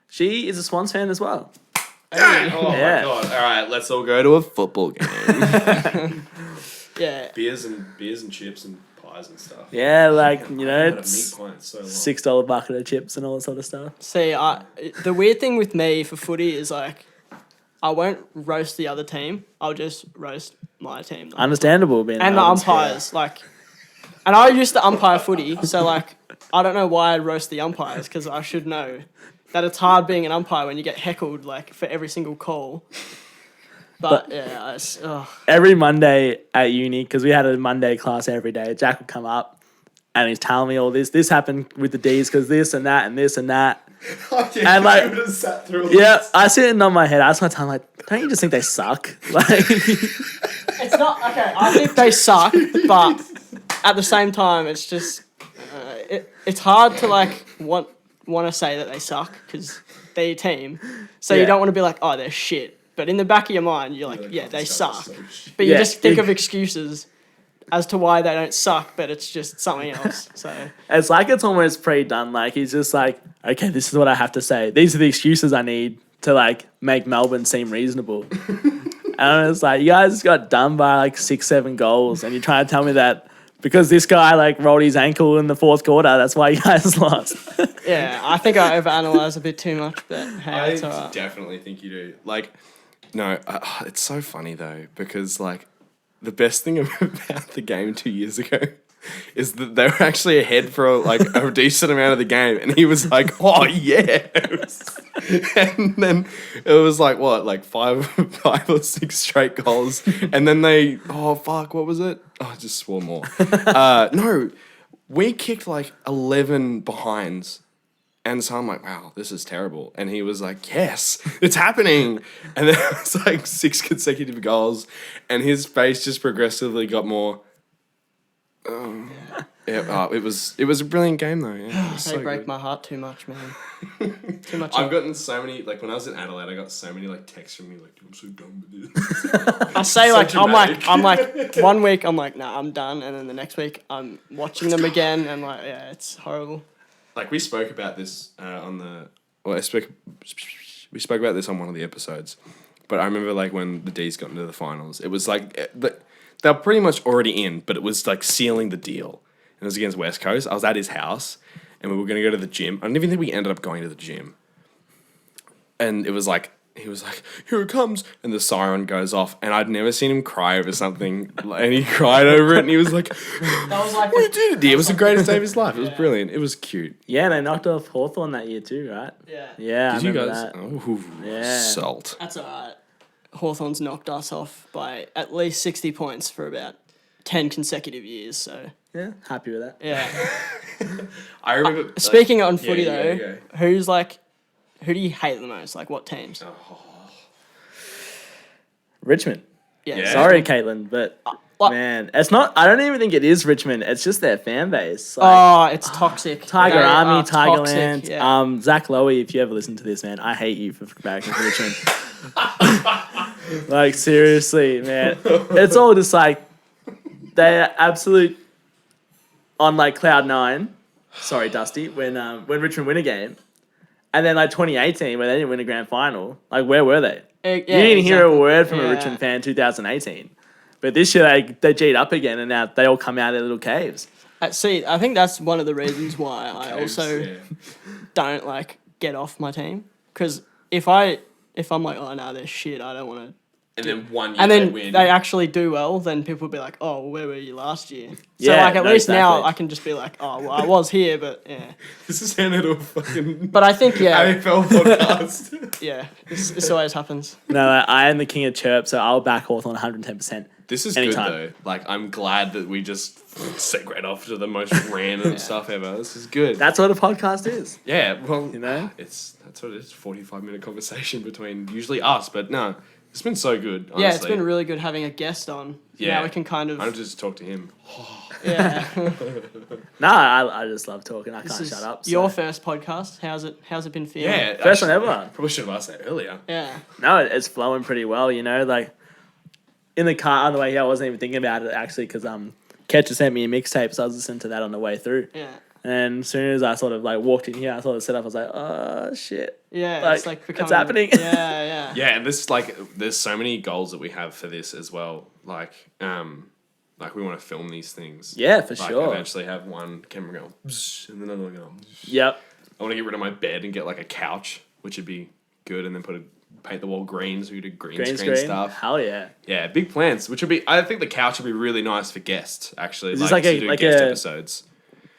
She is a Swans fan as well. Oh Yeah. my God. All right, let's all go to a football game. Yeah. beers and chips and pies and stuff. Yeah, I haven't had a it's meat pie in so long. $6 bucket of chips and all that sort of stuff. See, the weird thing with me for footy is like, I won't roast the other team. I'll just roast my team. Understandable, being And the umpires, like, and I used to umpire footy, so like, I don't know why I roast the umpires because I should know that it's hard being an umpire when you get heckled like for every single call. But yeah, Every Monday at uni, because we had a Monday class every day, Jack would come up and he's telling me all this. This happened with the D's because this and that and this and that. And like, sat through all yeah, this. I sit in on my head. I ask my time, like, don't you just think they suck? Like, it's not okay. I think they suck, but at the same time, it's just it's hard to like want to say that they suck because they're your team. So Yeah. you don't want to be like, oh, they're shit. But in the back of your mind, you're like, yeah, they suck. So But you Yeah, just think it- of excuses as to why they don't suck, but it's just something else. So it's like it's almost pre-done. Like, he's just like, okay, this is what I have to say. These are the excuses I need to like make Melbourne seem reasonable. And it's like, you guys got done by like 6-7 goals, and you're trying to tell me that because this guy like rolled his ankle in the fourth quarter, that's why you guys lost. yeah, I think I overanalyze a bit too much, but hey, it's I alright. definitely think you do. Like, no, it's so funny though because like the best thing about the game 2 years ago is that they were actually ahead for like a decent amount of the game, and he was like, "Oh yeah," and then it was like what, like five or six straight goals, and then what was it? Oh, I just swore more. No, we kicked like 11 behinds. And so I'm like, wow, this is terrible. And he was like, yes, it's happening. And then it was like 6 consecutive goals. And his face just progressively got more. It was a brilliant game though. Yeah, it was They so break good. my heart too much, man. Too much. I've gotten so many, like when I was in Adelaide, I got so many like texts from you like, I'm so done with this. I say so like dramatic. I'm like 1 week I'm like nah, I'm done, and then the next week I'm watching them again and like yeah, it's horrible. Like we spoke about this we spoke about this on one of the episodes, but I remember like when the D's got into the finals, it was like they're pretty much already in, but it was like sealing the deal. And it was against West Coast. I was at his house, and we were going to go to the gym. I don't even think we ended up going to the gym. And it was like, he was like, here it comes. And the siren goes off. And I'd never seen him cry over something. And he cried over it. And he was like, That was like we did it. It was the greatest day of his life. It was brilliant. It was cute. Yeah, they knocked off Hawthorn that year too, right? yeah. Yeah, Did I you remember guys? that. Oh, Yeah. salt. That's alright. Hawthorn's knocked us off by at least 60 points for about 10 consecutive years. So Yeah, happy with that. yeah. I remember. Speaking on footy yeah, though, who do you hate the most? Like what teams? Oh, Richmond. Yeah. Sorry, Caitlin, but Like- man, it's not. I don't even think it is Richmond. It's just their fan base. Oh, it's toxic. Tiger They Army, are toxic, Tigerland. yeah. Zach Lowy, if you ever listen to this, man, I hate you for barracking for Richmond. Like, seriously, man. It's all just like, they're absolute on like cloud nine. Sorry, Dusty, when Richmond win a game. And then like 2018, when they didn't win a grand final, like where were they? Yeah, You didn't hear a exactly. word from Yeah. a Richmond fan 2018. But this year they G'd up again and now they all come out of their little caves. See, I think that's one of the reasons why I also Yeah. don't like get off my team, because if I'm like, oh no, they're shit, I don't want to. And then one year And they then win. they actually do well, then people will be like, oh, where were you last year? So Yeah, like at no, least now exactly. I can just be like, oh, well, I was here, but yeah. This is handed to a fucking But I think yeah, AFL podcast. yeah, this always happens. No, I am the king of chirp, so I'll back Hawthorn 110%. This is Anytime. good though. Like, I'm glad that we just segue off to the most random stuff ever. This is good. That's what a podcast is. Yeah, well, You know? that's what it is. 45-minute conversation between usually us, but no, it's been so good. Honestly. Yeah, it's been really good having a guest on. Yeah. Now we can kind of I don't just talk to him. yeah. No, I just love talking. I This can't is shut up. So. your first podcast. How's it been feeling? Yeah, First one actually, ever. Probably should have asked that earlier. Yeah. No, it's flowing pretty well, you know, like in the car on the way here, I wasn't even thinking about it actually because Kech just sent me a mixtape, so I was listening to that on the way through. Yeah. And as soon as I sort of like walked in here, I sort of set up, I was like, oh shit. Yeah, it's like It's becoming, happening. Yeah, yeah. Yeah, and this like there's so many goals that we have for this as well. Like we want to film these things. Yeah, for Like sure. eventually have one camera go "Bzz," and then another one go "Bzz." Yep. I want to get rid of my bed and get like a couch, which would be good, and then paint the wall green so we do green screen stuff. Hell yeah. Yeah, big plans. Which would be I think the couch would be really nice for guests actually. Is this like like to a- do like guest a- episodes.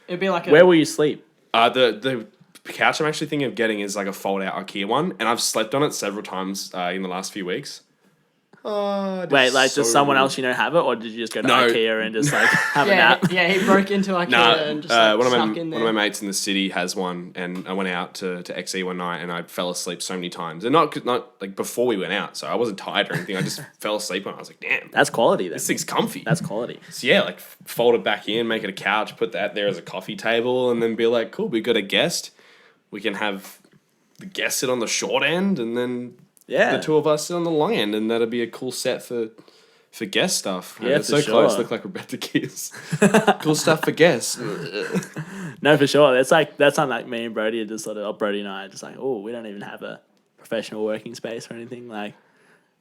It'd be like a Where will you sleep? The couch I'm actually thinking of getting is like a fold out IKEA one, and I've slept on it several times in the last few weeks. Wait, like does someone else you know have it, or did you just go to No. IKEA and just like have a yeah, nap? yeah. He broke into IKEA Nah, and just like, one of snuck in there. my mates in the city has one, and I went out to XE one night, and I fell asleep so many times, and not like before we went out, so I wasn't tired or anything. I just fell asleep on it. I was like, damn, That's quality then. this thing's comfy. That's quality. So yeah, like fold it back in, make it a couch, put that there as a coffee table, and then be like, cool, we got a guest. We can have the guest sit on the short end, and then Yeah. the two of us sit on the long end, and that'd be a cool set for guest stuff. Yeah, it's for so close. sure. Look like Rebecca Kiss. Cool stuff for guests. No, for sure. That's something like me and Brody are just sort of, or Brody and I are just like, oh, we don't even have a professional working space or anything. Like,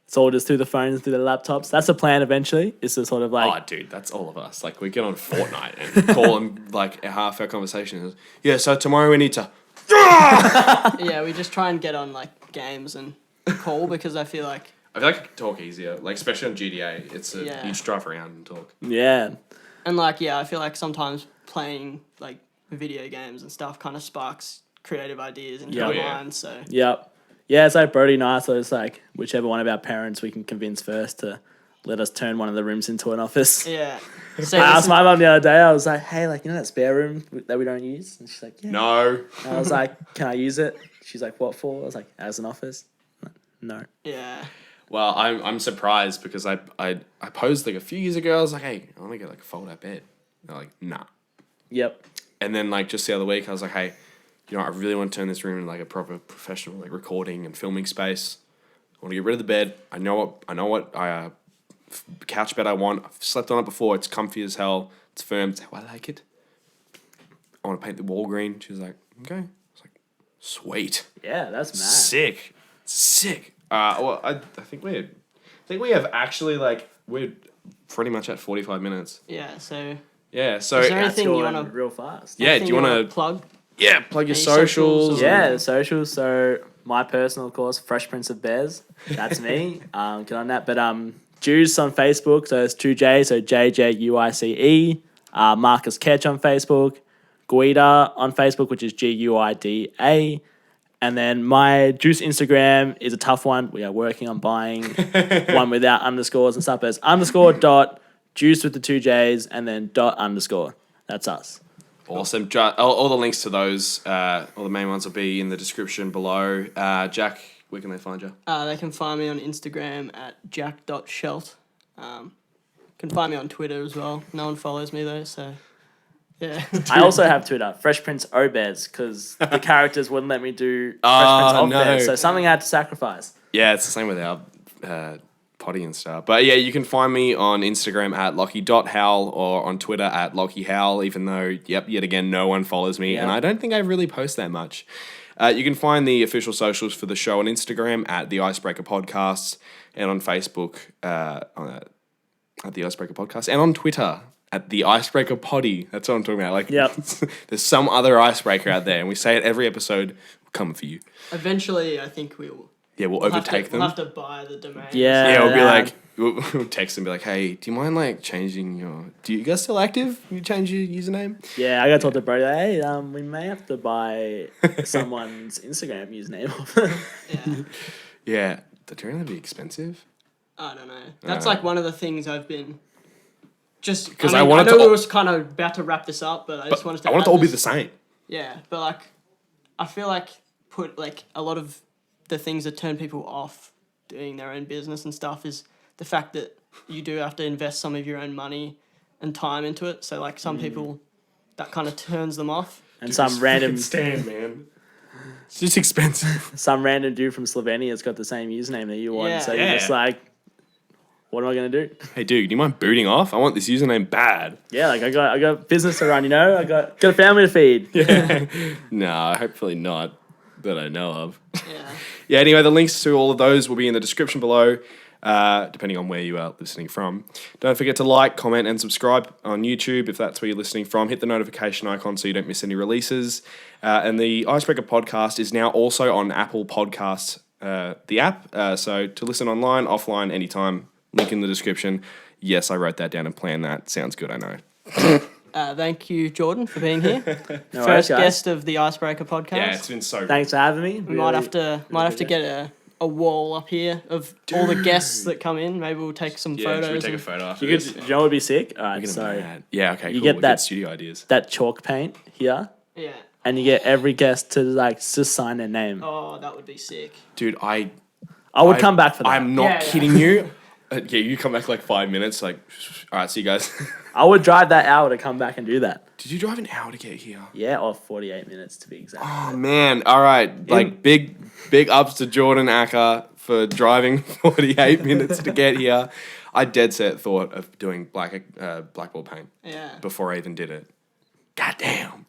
it's all just through the phones, through the laptops. That's the plan eventually, is to sort of like, Oh, dude, that's all of us. Like, we get on Fortnite and call them like a half our conversation is, yeah, so tomorrow we need to. Yeah, we just try and get on like games and call because I feel like I feel like I could talk easier, like, especially on GTA. It's you just drive around and talk. yeah. and like yeah, I feel like sometimes playing like video games and stuff kind of sparks creative ideas into Yeah. our Oh, yeah. minds. So Yep. Yeah, it's like Brody and I, so it's like whichever one of our parents we can convince first to let us turn one of the rooms into an office. yeah. So I this asked is- my mum the other day, I was like, hey, like, you know that spare room that we don't use? And she's like, yeah. No. And I was like, can I use it? She's like, what for? I was like, as an office? No. yeah. Well, I'm surprised because I posed like a few years ago. I was like, hey, I want to get like a fold out bed. They're like, nah. Yep. And then like just the other week, I was like, hey, you know, I really want to turn this room into like a proper professional like recording and filming space. I want to get rid of the bed. I know what couch bed I want. I've slept on it before. It's comfy as hell. It's firm. It's how I like it. I want to paint the wall green. She was like, okay. I was like, sweet. Yeah, that's mad. Sick. Sick. Well, I think we have actually like we're pretty much at 45 minutes. Yeah. So Yeah. So Is there That's anything you going wanna- real fast. yeah. Do anything you want wanna to plug? plug your Any socials socials? or- Yeah, the socials. So my personal, of course, Fresh Prince of Bears. That's me. Get on that. But Juice on Facebook. So it's 2J. So JJuice. Marcus Kech on Facebook. GUIDA on Facebook, which is GUIDA. And then my Juice Instagram is a tough one. We are working on buying one without underscores and stuff. But it's _.juice with the 2Js and then _. That's us. Awesome. All the links to those, all the main ones will be in the description below. Jack, where can they find you? They can find me on Instagram at jack.shelt. Can find me on Twitter as well. No one follows me though, so yeah. I also have Twitter, Fresh Prince Obez, because the characters wouldn't let me do Fresh Prince of no. Bez, so something I had to sacrifice. Yeah, it's the same with our potty and stuff. But yeah, you can find me on Instagram at Lockie.Howell or on Twitter at LockieHowell, even though, yet again, no one follows me. Yeah. And I don't think I really post that much. You can find the official socials for the show on Instagram at The Icebreaker Podcasts and on Facebook at The Icebreaker Podcast and on Twitter at The Icebreaker Potty. That's what I'm talking about. Like, Yep. there's some other icebreaker out there, and we say it every episode, coming for you. Eventually, I think we'll Overtake them. We'll have to buy the domain. Yeah. Yeah, we'll be Yeah. like, we'll text them and be like, hey, do you mind like changing do you guys still active? Can you change your username? Yeah, I got to talk to Brody. Hey, we may have to buy someone's Instagram username. Yeah. Yeah. Do you reckon that'd be expensive? I don't know. That's like one of the things I've been just Because I wanted know to we were kind of about to wrap this up, but I just wanted to. I want it add to all be this. the same. Yeah, but like, I feel like put like a lot of the things that turn people off doing their own business and stuff is the fact that you do have to invest some of your own money and time into it. So like some people, that kind of turns them off. And some random stand, man. It's just expensive. dude from Slovenia's got the same username that you want. Yeah. So you're Yeah. just like, what am I gonna do? Hey, dude, do you mind booting off? I want this username bad. Yeah, like I got business to run, I got a family to feed. Yeah. No, hopefully not that I know of. Yeah. Yeah, anyway, the links to all of those will be in the description below, depending on where you are listening from. Don't forget to like, comment, and subscribe on YouTube if that's where you're listening from. Hit the notification icon so you don't miss any releases. And the Icebreaker podcast is now also on Apple Podcasts, the app. So to listen online, offline, anytime, link in the description. Yes, I wrote that down and planned that. Sounds good, I know. Thank you, Jordan, for being here. No worries, First guys. guest of the Icebreaker podcast. Yeah, it's been so good. Thanks for having me. We might have to get a wall up here of all the guests that come in. Maybe we'll take some Yeah, photos. should we take a and- photo after You this? could, you know what would be sick? All We're right, gonna so be mad. Yeah, okay, you cool. get We that- studio ideas. that chalk paint here, Yeah. and you get every guest to like just sign their name. Oh, that would be sick. Dude, I would come back for that. I'm not Yeah, yeah. kidding you. Yeah, you come back like 5 minutes, like, all right, see you guys. I would drive that hour to come back and do that. Did you drive an hour to get here? Yeah, or 48 minutes to be exact. Oh man! All right, like big ups to Jordan Acker for driving 48 minutes to get here. I dead set thought of doing blackboard paint Yeah. before I even did it. God damn.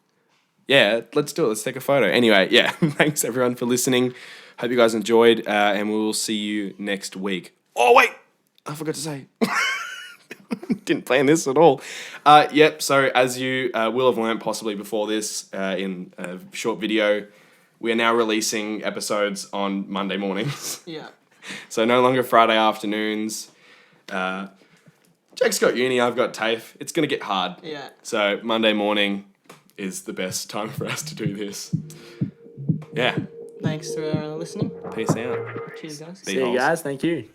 Yeah, let's do it. Let's take a photo. Anyway, yeah, thanks everyone for listening. Hope you guys enjoyed, and we will see you next week. Oh wait, I forgot to say. Didn't plan this at all. Yep, so as you will have learnt possibly before this in a short video, we are now releasing episodes on Monday mornings. Yeah. So no longer Friday afternoons. Jake's got uni, I've got TAFE. It's going to get hard. Yeah. So Monday morning is the best time for us to do this. Yeah, Thanks for listening. peace out. Cheers, guys. See you holes. guys. Thank you.